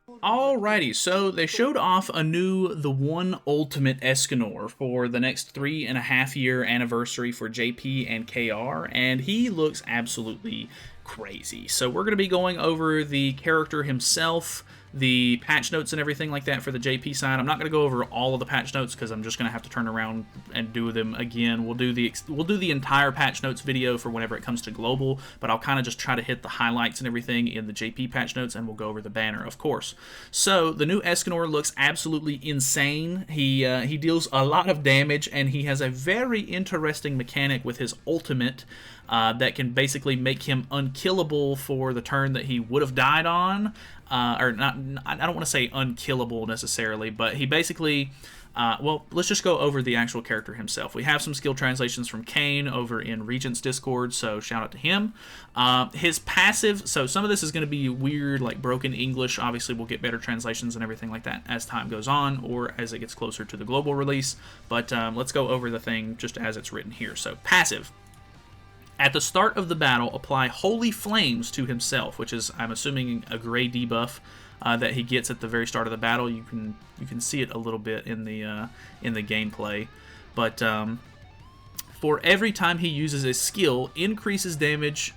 Alrighty, so they showed off a new The One Ultimate Escanor for the next 3.5 year anniversary for JP and KR, and he looks absolutely crazy. So we're going to be going over the character himself, the patch notes and everything like that for the JP side. I'm not going to go over all of the patch notes because I'm just going to have to turn around and do them again. We'll do the entire patch notes video for whenever it comes to global, but I'll kind of just try to hit the highlights and everything in the JP patch notes, and we'll go over the banner, of course. So the new Escanor looks absolutely insane. He deals a lot of damage, and he has a very interesting mechanic with his ultimate that can basically make him unkillable for the turn that he would have died on. Or not, I don't want to say unkillable necessarily, but he basically, well, let's just go over the actual character himself. We have some skill translations from Kane over in Regent's Discord, so shout out to him. His passive, so some of this is going to be weird, like broken English. Obviously, we'll get better translations and everything like that as time goes on, or as it gets closer to the global release. But let's go over the thing just as it's written here. So, passive. At the start of the battle, apply Holy Flames to himself, which is, I'm assuming, a gray debuff that he gets at the very start of the battle. You can see it a little bit in the gameplay, but for every time he uses a skill, increases damage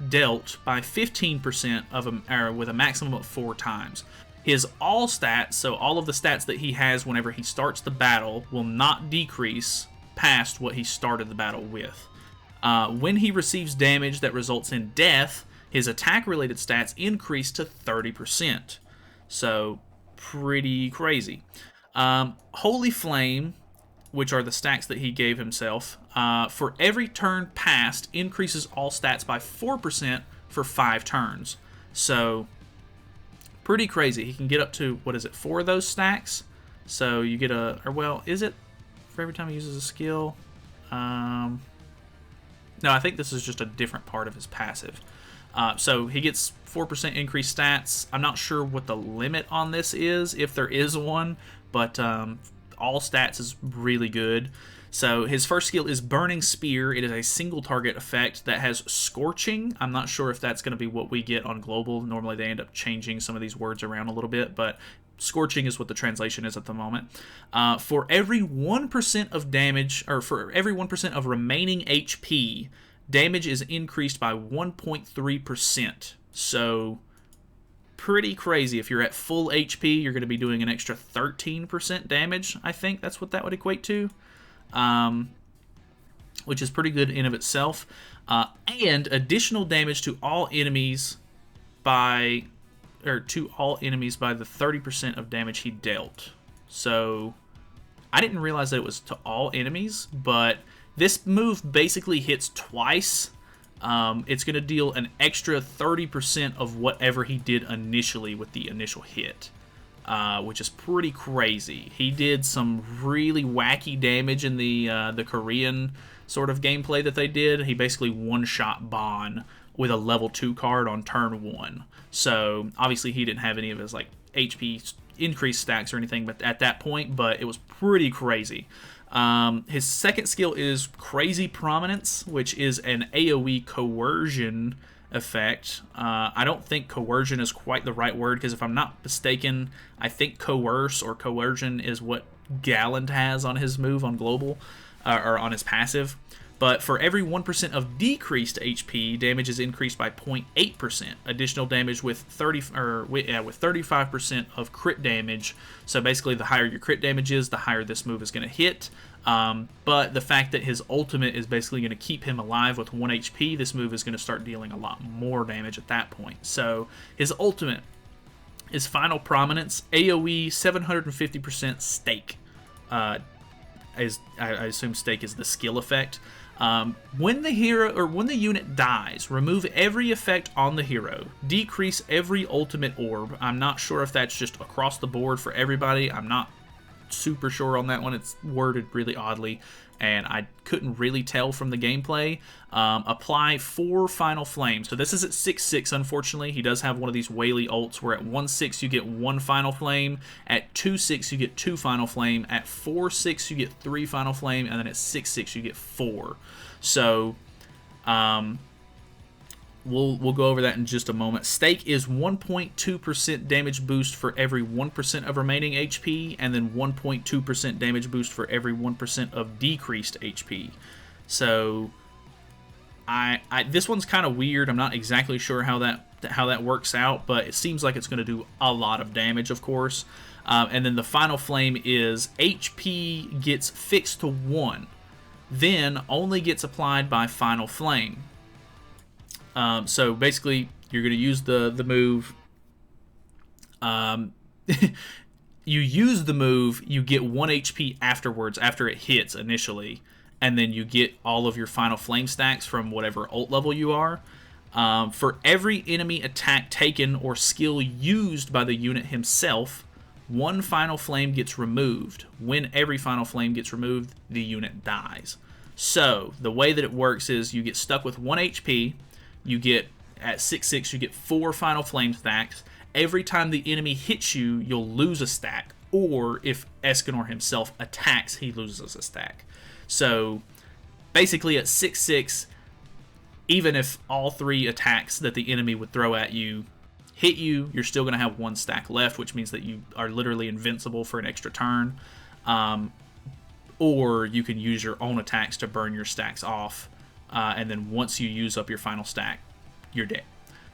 dealt by 15% with a maximum of 4 times. His all stats, so all of the stats that he has whenever he starts the battle, will not decrease past what he started the battle with. When he receives damage that results in death, his attack-related stats increase to 30%. So, pretty crazy. Holy Flame, which are the stacks that he gave himself, for every turn passed, increases all stats by 4% for 5 turns. So, pretty crazy. He can get up to, 4 of those stacks? So, you get is it for every time he uses a skill? No, I think this is just a different part of his passive. So he gets 4% increased stats. I'm not sure what the limit on this is, if there is one, but all stats is really good. So his first skill is Burning Spear. It is a single target effect that has Scorching. I'm not sure if that's going to be what we get on global. Normally they end up changing some of these words around a little bit, but Scorching is what the translation is at the moment. For every 1% of damage, or for every 1% of remaining HP, damage is increased by 1.3%. So, pretty crazy. If you're at full HP, you're going to be doing an extra 13% damage, I think that's what that would equate to. Which is pretty good in of itself. And additional damage to all enemies by the 30% of damage he dealt. So I didn't realize that it was to all enemies, but this move basically hits twice. It's going to deal an extra 30% of whatever he did initially with the initial hit, which is pretty crazy. He did some really wacky damage in the Korean sort of gameplay that they did. He basically one-shot Bon with a level 2 card on turn 1. So obviously he didn't have any of his like HP increased stacks or anything but at that point, but it was pretty crazy. His second skill is Crazy Prominence, which is an AoE coercion effect. I don't think coercion is quite the right word, because if I'm not mistaken, I think coerce or coercion is what Galland has on his move on global, or on his passive. But for every 1% of decreased HP, damage is increased by 0.8%. Additional damage with 35% of crit damage. So basically, the higher your crit damage is, the higher this move is going to hit. But the fact that his ultimate is basically going to keep him alive with 1 HP, this move is going to start dealing a lot more damage at that point. So his ultimate is Final Prominence, AoE 750% Stake. I assume Stake is the skill effect. When the unit dies, remove every effect on the hero. Decrease every ultimate orb. I'm not sure if that's just across the board for everybody. I'm not super sure on that one. It's worded really oddly, and I couldn't really tell from the gameplay. Apply 4 Final Flames. So this is at 6/6, unfortunately. He does have one of these Whaley ults where at 1/6 you get 1 Final Flame, at 2/6 you get 2 Final Flame, at 4/6 you get 3 Final Flame, and then at 6/6 you get 4. So, We'll go over that in just a moment. Stake is 1.2% damage boost for every 1% of remaining HP, and then 1.2% damage boost for every 1% of decreased HP. So, this one's kind of weird. I'm not exactly sure how that works out, but it seems like it's going to do a lot of damage, of course. And then the final flame is HP gets fixed to 1, then only gets applied by final flame. So basically, you're going to use the move. You use the move, you get 1 HP afterwards, after it hits initially, and then you get all of your final flame stacks from whatever ult level you are. For every enemy attack taken or skill used by the unit himself, 1 final flame gets removed. When every final flame gets removed, the unit dies. So, the way that it works is you get stuck with 1 HP, you get, at 6/6, you get 4 final flame stacks. Every time the enemy hits you, you'll lose a stack. Or, if Escanor himself attacks, he loses a stack. So, basically at 6/6, even if all 3 attacks that the enemy would throw at you hit you, you're still going to have 1 stack left, which means that you are literally invincible for an extra turn. Or you can use your own attacks to burn your stacks off. And then once you use up your final stack, you're dead.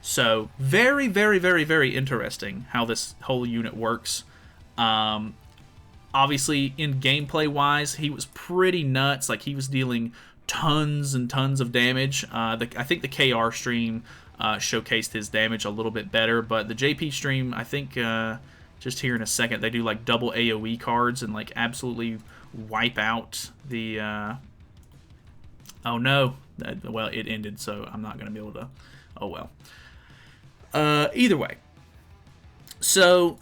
So, very, very, very, very interesting how this whole unit works. Obviously, in gameplay-wise, he was pretty nuts. Like, he was dealing tons and tons of damage. I think the KR stream showcased his damage a little bit better, but the JP stream, I think, just here in a second, they do, like, double AoE cards and, like, absolutely wipe out the... Oh, no. Well, it ended, so I'm not going to be able to... Oh, well. Either way. So,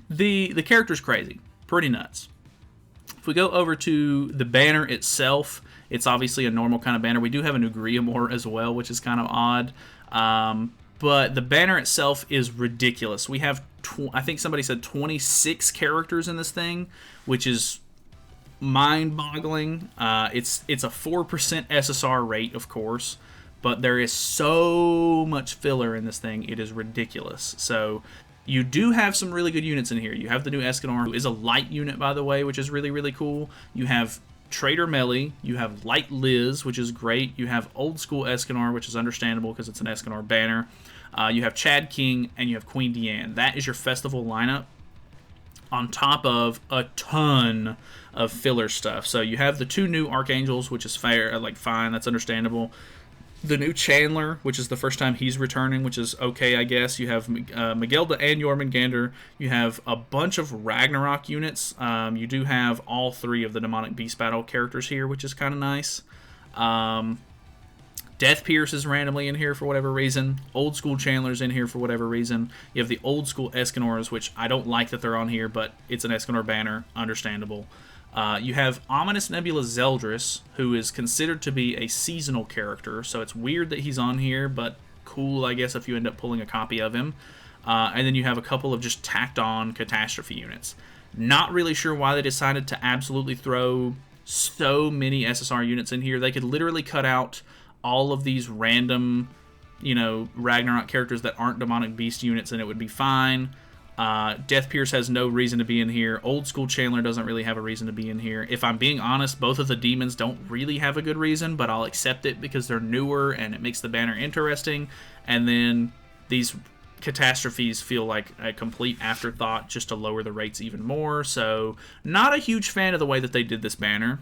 the character's crazy. Pretty nuts. If we go over to the banner itself, it's obviously a normal kind of banner. We do have a new Griamore as well, which is kind of odd. But the banner itself is ridiculous. We have, I think somebody said 26 characters in this thing, which is mind-boggling. It's a 4% SSR rate, of course, but there is so much filler in this thing, it is ridiculous. So you do have some really good units in here. You have the new Escanor, who is a light unit, by the way, which is really, really cool. You have Trader Melly, you have Light Liz, which is great. You have Old School Escanor, which is understandable because it's an Escanor banner. You have Chad King, and you have Queen Deanne. That is your festival lineup, on top of a ton of filler stuff. So you have the 2 new Archangels, which is fair, like fine, that's understandable. The new Chandler, which is the first time he's returning, which is okay, I guess. You have Magelda and Jormungandr. You have a bunch of Ragnarok units. You do have all 3 of the Demonic Beast Battle characters here, which is kind of nice. Death Pierce is randomly in here for whatever reason. Old School Chandler's in here for whatever reason. You have the Old School Escanors, which I don't like that they're on here, but it's an Escanor banner. Understandable. You have Ominous Nebula Zeldris, who is considered to be a seasonal character, so it's weird that he's on here, but cool, I guess, if you end up pulling a copy of him. And then you have a couple of just tacked-on Catastrophe units. Not really sure why they decided to absolutely throw so many SSR units in here. They could literally cut out all of these random, Ragnarok characters that aren't Demonic Beast units, and it would be fine. Death Pierce has no reason to be in here. Old School Chandler doesn't really have a reason to be in here. If I'm being honest, both of the demons don't really have a good reason, but I'll accept it because they're newer and it makes the banner interesting. And then these Catastrophes feel like a complete afterthought just to lower the rates even more. So, not a huge fan of the way that they did this banner.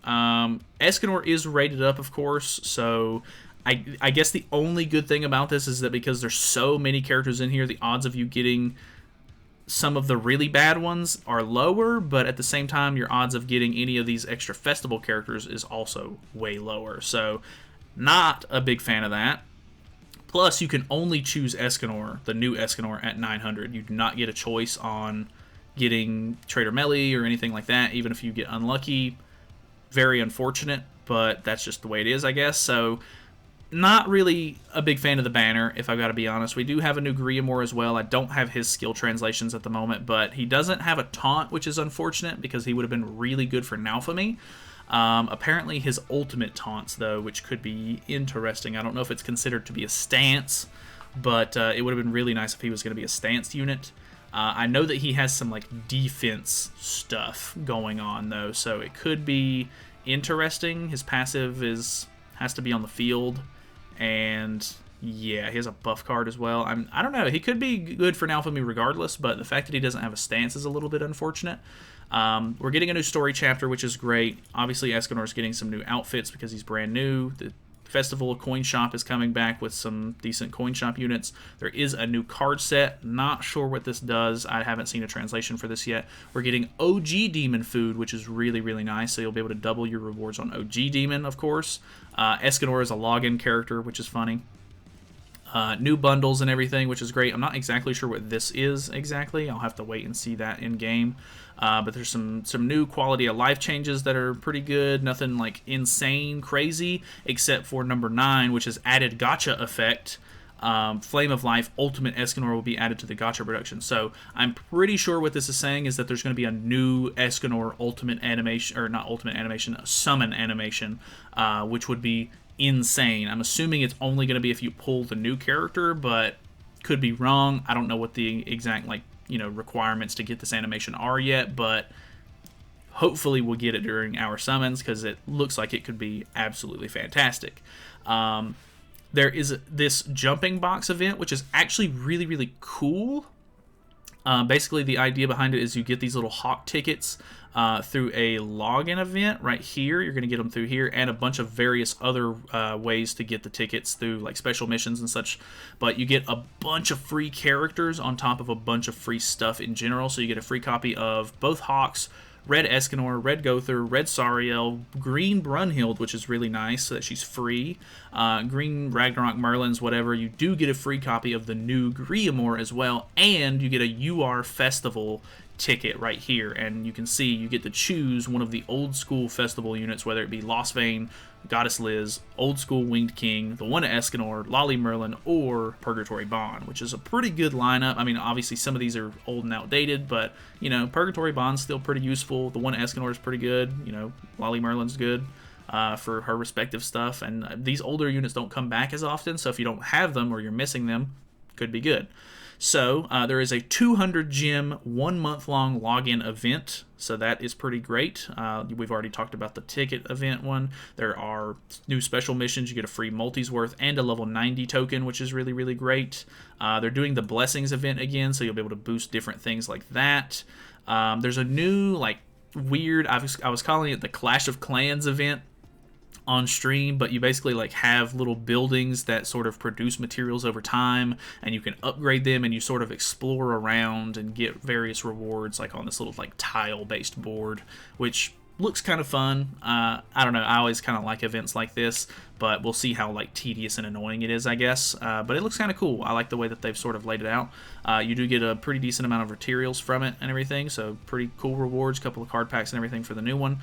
Escanor is rated up, of course, so I guess the only good thing about this is that because there's so many characters in here, the odds of you getting some of the really bad ones are lower, but at the same time, your odds of getting any of these extra festival characters is also way lower. So, not a big fan of that. Plus, you can only choose Escanor, the new Escanor, at 900. You do not get a choice on getting Trader Melly or anything like that, even if you get unlucky. Very unfortunate, but that's just the way it is, I guess. So, not really a big fan of the banner, if I've got to be honest. We do have a new Griamore as well. I don't have his skill translations at the moment, but he doesn't have a taunt, which is unfortunate because he would have been really good for Naofumi. Apparently his ultimate taunts, though, which could be interesting. I don't know if it's considered to be a stance, but it would have been really nice if he was going to be a stance unit. I know that he has some like defense stuff going on, though, so it could be interesting. His passive has to be on the field, and yeah, he has a buff card as well. I don't know. He could be good for Nalfami regardless, but the fact that he doesn't have a stance is a little bit unfortunate. We're getting a new story chapter, which is great. Obviously, Escanor's getting some new outfits because he's brand new. The Festival Coin Shop is coming back with some decent coin shop units. There is a new card set. Not sure what this does. I haven't seen a translation for this yet. We're getting OG Demon food, which is really, really nice. So you'll be able to double your rewards on OG Demon, of course. Escanor is a login character, which is funny. New bundles and everything, which is great. I'm not exactly sure what this is exactly. I'll have to wait and see that in game. But there's some new quality of life changes that are pretty good. Nothing like insane crazy, except for number 9, which is added gacha effect. Flame of Life Ultimate Escanor will be added to the gacha production. So I'm pretty sure what this is saying is that there's going to be a new Escanor Ultimate animation, or not Ultimate animation, summon animation, which would be insane. I'm assuming it's only going to be if you pull the new character, but could be wrong. I don't know what the exact requirements to get this animation are yet, but hopefully we'll get it during our summons because it looks like it could be absolutely fantastic. There is this jumping box event, which is actually really, really cool. Basically, the idea behind it is you get these little hawk tickets through a login event right here. You're going to get them through here, and a bunch of various other ways to get the tickets through like special missions and such. But you get a bunch of free characters on top of a bunch of free stuff in general. So you get a free copy of both Hawks, Red Escanor, Red Gother, Red Sariel, Green Brunhild, which is really nice, so that she's free. Green Ragnarok Merlins, whatever. You do get a free copy of the new Griamore as well, and you get a UR Festival ticket right here, and you can see you get to choose one of the old school festival units, whether it be Lost Vein, Goddess Liz, Old School Winged King, the one at Escanor, Lolly Merlin, or Purgatory Bond, which is a pretty good lineup. I mean, obviously some of these are old and outdated, but, Purgatory Bond's still pretty useful. The one at Escanor is pretty good. Lolly Merlin's good for her respective stuff, and these older units don't come back as often, so if you don't have them or you're missing them, could be good. So there is a 200 gem 1 month long login event, so that is pretty great. We've already talked about the ticket event one. There are new special missions. You get a free multis worth and a level 90 token, which is really, really great. They're doing the blessings event again, so you'll be able to boost different things like that. There's a new weird, I was calling it the Clash of Clans event on stream, but you basically have little buildings that sort of produce materials over time, and you can upgrade them, and you sort of explore around and get various rewards on this little tile based board, which looks kind of fun. I don't know, I always kind of like events like this, but we'll see how tedious and annoying it is, I guess. But it looks kind of cool. I like the way that they've sort of laid it out. You do get a pretty decent amount of materials from it and everything, so pretty cool rewards, couple of card packs and everything for the new one.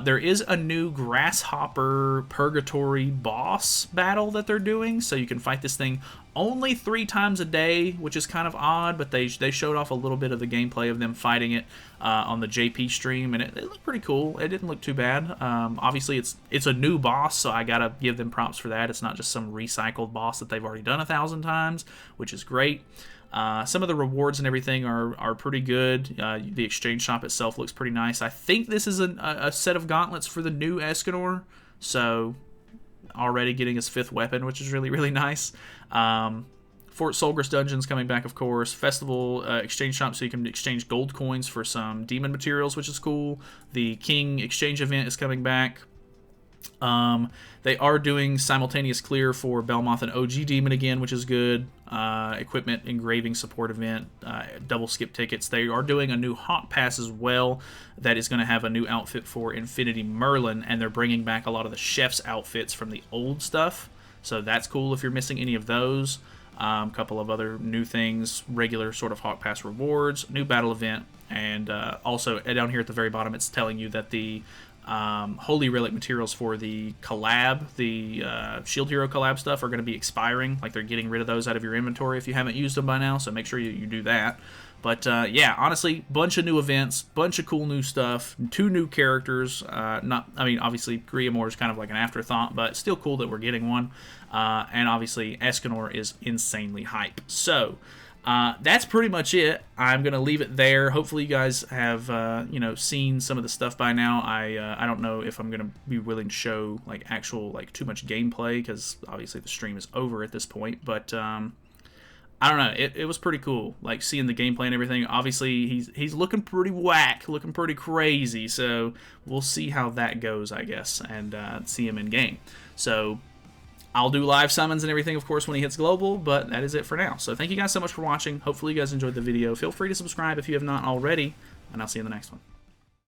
There is a new Grasshopper Purgatory boss battle that they're doing, so you can fight this thing only 3 times a day, which is kind of odd, but they showed off a little bit of the gameplay of them fighting it on the JP stream, and it looked pretty cool. It didn't look too bad. Obviously, it's a new boss, so I gotta give them props for that. It's not just some recycled boss that they've already done 1,000 times, which is great. Some of the rewards and everything are pretty good. The exchange shop itself looks pretty nice. I think this is a set of gauntlets for the new Escanor, so already getting his 5th weapon, which is really, really nice. Fort Solgris Dungeons coming back, of course. Festival exchange shop, so you can exchange gold coins for some demon materials, which is cool. The King exchange event is coming back. They are doing simultaneous clear for Belmoth and OG Demon again, which is good. Equipment engraving support event, double skip tickets. They are doing a new Hawk Pass as well that is going to have a new outfit for Infinity Merlin, and they're bringing back a lot of the chef's outfits from the old stuff. So that's cool if you're missing any of those. A couple of other new things, regular sort of Hawk Pass rewards, new battle event, and also down here at the very bottom it's telling you that the Holy Relic materials for the collab, the Shield Hero collab stuff, are going to be expiring. They're getting rid of those out of your inventory if you haven't used them by now, so make sure you do that. But yeah, honestly, bunch of new events, bunch of cool new stuff, 2 new characters. I mean, obviously, Griamore is kind of like an afterthought, but still cool that we're getting one. And obviously, Escanor is insanely hype. So that's pretty much it. I'm gonna leave it there. Hopefully, you guys have seen some of the stuff by now. I don't know if I'm gonna be willing to show like actual like too much gameplay because obviously the stream is over at this point, but. I don't know. It was pretty cool, like seeing the gameplay and everything. Obviously, he's looking pretty whack, looking pretty crazy. So we'll see how that goes, I guess, and see him in game. So I'll do live summons and everything, of course, when he hits global. But that is it for now. So thank you guys so much for watching. Hopefully, you guys enjoyed the video. Feel free to subscribe if you have not already, and I'll see you in the next one.